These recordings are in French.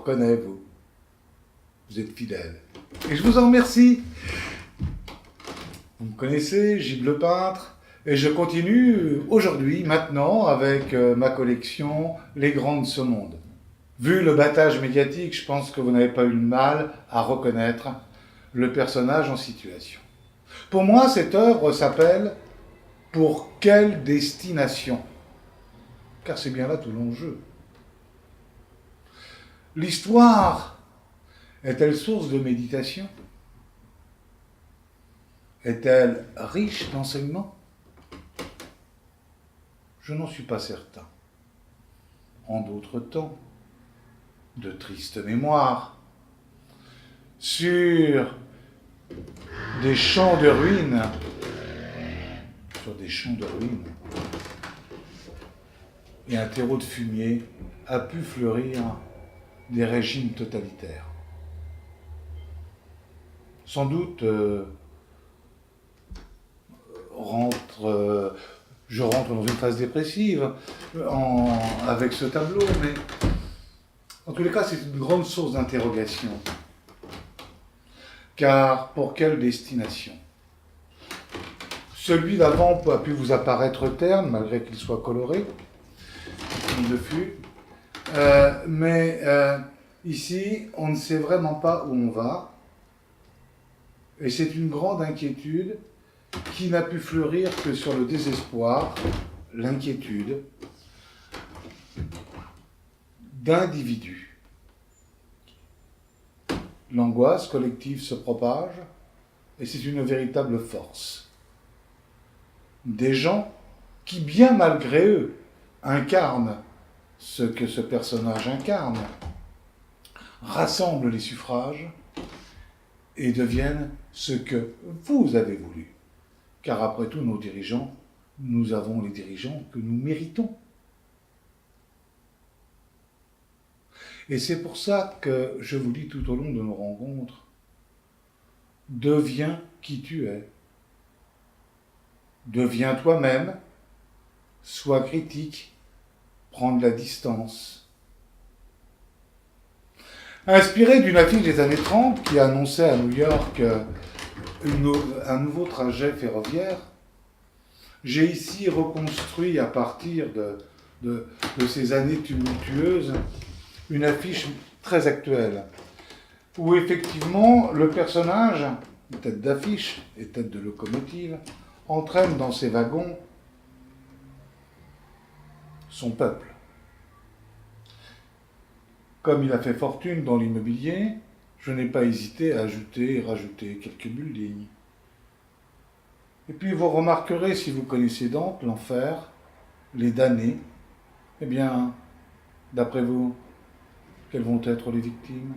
reconnais, vous. Vous êtes fidèle. Et je vous en remercie. Vous me connaissez, Gilles Le Peintre, et je continue aujourd'hui, maintenant, avec ma collection Les Grands de ce monde. Vu le battage médiatique, je pense que vous n'avez pas eu le mal à reconnaître le personnage en situation. Pour moi, cette œuvre s'appelle « Pour quelle destination ?» Car c'est bien là tout l'enjeu. L'histoire est-elle source de méditation? Est-elle riche d'enseignements? Je n'en suis pas certain. En d'autres temps, de tristes mémoires, sur des champs de ruines, et un terreau de fumier a pu fleurir des régimes totalitaires. Sans doute je rentre dans une phase dépressive avec ce tableau, mais en tous les cas, c'est une grande source d'interrogation. Car pour quelle destination? Celui d'avant a pu vous apparaître terne, malgré qu'il soit coloré. Il le fut. Mais ici, on ne sait vraiment pas où on va. Et c'est une grande inquiétude qui n'a pu fleurir que sur le désespoir, l'inquiétude d'individus. L'angoisse collective se propage et c'est une véritable force. Des gens qui, bien malgré eux, incarnent ce que ce personnage incarne, rassemblent les suffrages et deviennent ce que vous avez voulu. Car après tout, nos dirigeants, nous avons les dirigeants que nous méritons. Et c'est pour ça que je vous dis tout au long de nos rencontres, deviens qui tu es. Deviens toi-même, sois critique, prends de la distance. Inspiré d'une affiche des années 30 qui annonçait à New York un nouveau trajet ferroviaire, j'ai ici reconstruit à partir de ces années tumultueuses une affiche très actuelle, où effectivement le personnage, tête d'affiche et tête de locomotive, entraîne dans ses wagons son peuple. Comme il a fait fortune dans l'immobilier, je n'ai pas hésité à ajouter et rajouter quelques buildings. Et puis vous remarquerez, si vous connaissez Dante, l'enfer, les damnés, eh bien, d'après vous, quelles vont être les victimes?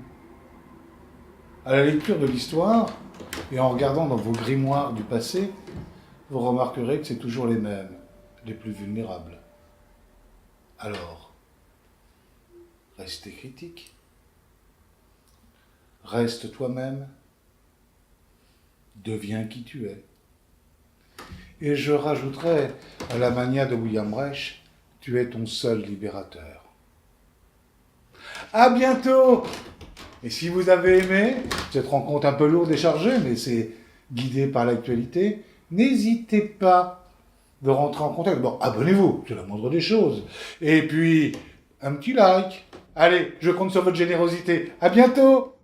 À la lecture de l'histoire, et en regardant dans vos grimoires du passé, vous remarquerez que c'est toujours les mêmes, les plus vulnérables. Alors, restez critique. Reste toi-même. Deviens qui tu es. Et je rajouterai, à la manière de William Reich, tu es ton seul libérateur. À bientôt! Et si vous avez aimé, cette rencontre un peu lourde et chargée, mais c'est guidé par l'actualité, n'hésitez pas de rentrer en contact. Bon, abonnez-vous, c'est la moindre des choses. Et puis, un petit like. Allez, je compte sur votre générosité. À bientôt!